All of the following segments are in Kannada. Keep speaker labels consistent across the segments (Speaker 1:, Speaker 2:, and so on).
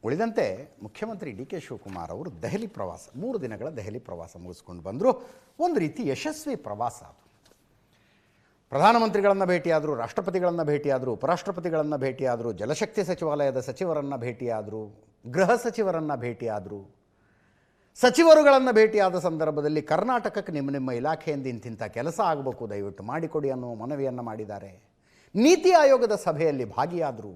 Speaker 1: ಉಳಿದಂತೆ ಮುಖ್ಯಮಂತ್ರಿ ಡಿ ಕೆ ಶಿವಕುಮಾರ್ ಅವರು ದೆಹಲಿ ಪ್ರವಾಸ 3 ದಿನಗಳ ದೆಹಲಿ ಪ್ರವಾಸ ಮುಗಿಸ್ಕೊಂಡು ಬಂದರು. ಒಂದು ರೀತಿ ಯಶಸ್ವಿ ಪ್ರವಾಸ ಅದು. ಪ್ರಧಾನಮಂತ್ರಿಗಳನ್ನು ಭೇಟಿಯಾದರು, ರಾಷ್ಟ್ರಪತಿಗಳನ್ನು ಭೇಟಿಯಾದರು, ಉಪರಾಷ್ಟ್ರಪತಿಗಳನ್ನು ಭೇಟಿಯಾದರು, ಜಲಶಕ್ತಿ ಸಚಿವಾಲಯದ ಸಚಿವರನ್ನು ಭೇಟಿಯಾದರು, ಗೃಹ ಸಚಿವರನ್ನು ಭೇಟಿಯಾದರು. ಸಚಿವರುಗಳನ್ನು ಭೇಟಿಯಾದ ಸಂದರ್ಭದಲ್ಲಿ ಕರ್ನಾಟಕಕ್ಕೆ ನಿಮ್ಮ ಇಲಾಖೆಯಿಂದ ಇಂತಿಂಥ ಕೆಲಸ ಆಗಬೇಕು, ದಯವಿಟ್ಟು ಮಾಡಿಕೊಡಿ ಅನ್ನೋ ಮನವಿಯನ್ನು ಮಾಡಿದ್ದಾರೆ. ನೀತಿ ಆಯೋಗದ ಸಭೆಯಲ್ಲಿ ಭಾಗಿಯಾದರು.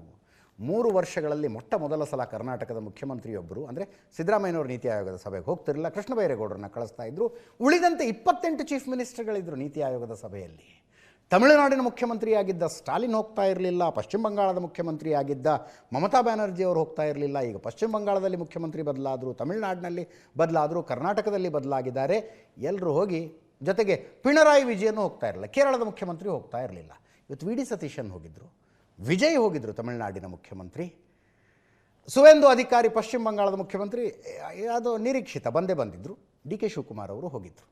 Speaker 1: 3 ವರ್ಷಗಳಲ್ಲಿ ಮೊಟ್ಟ ಮೊದಲ ಸಲ ಕರ್ನಾಟಕದ ಮುಖ್ಯಮಂತ್ರಿಯೊಬ್ಬರು, ಅಂದರೆ ಸಿದ್ದರಾಮಯ್ಯನವರು ನೀತಿ ಆಯೋಗದ ಸಭೆಗೆ ಹೋಗ್ತಿರಲಿಲ್ಲ, ಕೃಷ್ಣ ಬೈರೇಗೌಡರನ್ನ ಕಳಿಸ್ತಾ ಇದ್ದರು. ಉಳಿದಂತೆ 28 ಚೀಫ್ ಮಿನಿಸ್ಟರ್ಗಳಿದ್ದರು ನೀತಿ ಆಯೋಗದ ಸಭೆಯಲ್ಲಿ. ತಮಿಳುನಾಡಿನ ಮುಖ್ಯಮಂತ್ರಿಯಾಗಿದ್ದ ಸ್ಟಾಲಿನ್ ಹೋಗ್ತಾ ಇರಲಿಲ್ಲ, ಪಶ್ಚಿಮ ಬಂಗಾಳದ ಮುಖ್ಯಮಂತ್ರಿಯಾಗಿದ್ದ ಮಮತಾ ಬ್ಯಾನರ್ಜಿ ಅವರು ಹೋಗ್ತಾ ಇರಲಿಲ್ಲ. ಈಗ ಪಶ್ಚಿಮ ಬಂಗಾಳದಲ್ಲಿ ಮುಖ್ಯಮಂತ್ರಿ ಬದಲಾದರು, ತಮಿಳುನಾಡಿನಲ್ಲಿ ಬದಲಾದರು, ಕರ್ನಾಟಕದಲ್ಲಿ ಬದಲಾಗಿದ್ದಾರೆ. ಎಲ್ಲರೂ ಹೋಗಿ, ಜೊತೆಗೆ ಪಿಣರಾಯಿ ವಿಜಯನ್ ಹೋಗ್ತಾ ಇರಲಿಲ್ಲ, ಕೇರಳದ ಮುಖ್ಯಮಂತ್ರಿ ಹೋಗ್ತಾ ಇರಲಿಲ್ಲ. ಇವತ್ತು ವಿ ಡಿ ಸತೀಶನ್ ಹೋಗಿದ್ದರು, ವಿಜಯ್ ಹೋಗಿದ್ದರು ತಮಿಳುನಾಡಿನ ಮುಖ್ಯಮಂತ್ರಿ, ಸುವೇಂದು ಅಧಿಕಾರಿ ಪಶ್ಚಿಮ ಬಂಗಾಳದ ಮುಖ್ಯಮಂತ್ರಿ, ಅದು ನಿರೀಕ್ಷಿತ ಬಂದೇ ಬಂದಿದ್ದರು. ಡಿ ಕೆ ಶಿವಕುಮಾರ್ ಅವರು ಹೋಗಿದ್ದರು.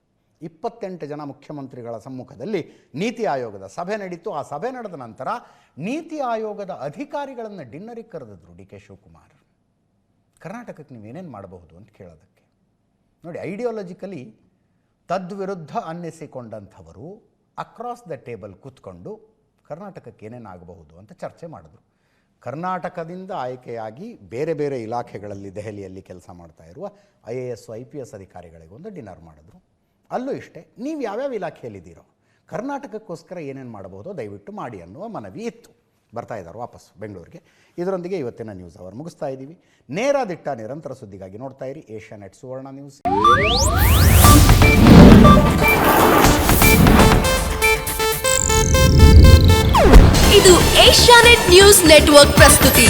Speaker 1: 28 ಜನ ಮುಖ್ಯಮಂತ್ರಿಗಳ ಸಮ್ಮುಖದಲ್ಲಿ ನೀತಿ ಆಯೋಗದ ಸಭೆ ನಡೀತು. ಆ ಸಭೆ ನಡೆದ ನಂತರ ನೀತಿ ಆಯೋಗದ ಅಧಿಕಾರಿಗಳನ್ನು ಡಿನ್ನರಿಗೆ ಕರೆದಿದ್ರು ಡಿ ಕೆ ಶಿವಕುಮಾರ್. ಕರ್ನಾಟಕಕ್ಕೆ ನೀವೇನೇನು ಮಾಡಬಹುದು ಅಂತ ಕೇಳೋದಕ್ಕೆ. ನೋಡಿ, ಐಡಿಯಾಲಜಿಕಲಿ ತದ್ವಿರುದ್ಧ ಅನ್ನಿಸಿಕೊಂಡಂಥವರು ಅಕ್ರಾಸ್ ದ ಟೇಬಲ್ ಕೂತ್ಕೊಂಡು ಕರ್ನಾಟಕಕ್ಕೆ ಏನೇನು ಆಗಬಹುದು ಅಂತ ಚರ್ಚೆ ಮಾಡಿದ್ರು. ಕರ್ನಾಟಕದಿಂದ ಆಯ್ಕೆಯಾಗಿ ಬೇರೆ ಬೇರೆ ಇಲಾಖೆಗಳಲ್ಲಿ ದೆಹಲಿಯಲ್ಲಿ ಕೆಲಸ ಮಾಡ್ತಾ ಇರುವ IAS IPS ಅಧಿಕಾರಿಗಳಿಗೊಂದು ಡಿನ್ನರ್ ಮಾಡಿದ್ರು. ಅಲ್ಲೂ ಇಷ್ಟೇ, ನೀವು ಯಾವ್ಯಾವ ಇಲಾಖೆಯಲ್ಲಿದ್ದೀರೋ ಕರ್ನಾಟಕಕ್ಕೋಸ್ಕರ ಏನೇನು ಮಾಡಬಹುದೋ ದಯವಿಟ್ಟು ಮಾಡಿ ಅನ್ನುವ ಮನವಿ ಇತ್ತು. ಬರ್ತಾ ಇದ್ದಾರೆ ವಾಪಸ್ ಬೆಂಗಳೂರಿಗೆ. ಇದರೊಂದಿಗೆ ಇವತ್ತಿನ ನ್ಯೂಸ್ ಅವರ್ ಮುಗಿಸ್ತಾ ಇದ್ದೀವಿ. ನೇರ ದಿಟ್ಟ ನಿರಂತರ ಸುದ್ದಿಗಾಗಿ ನೋಡ್ತಾ ಇರಿ ಏಷ್ಯಾನೆಟ್ ಸುವರ್ಣ ನ್ಯೂಸ್.
Speaker 2: ಇದು ಏಷ್ಯಾನೆಟ್ ನ್ಯೂಸ್ ನೆಟ್ವರ್ಕ್ ಪ್ರಸ್ತುತಿ.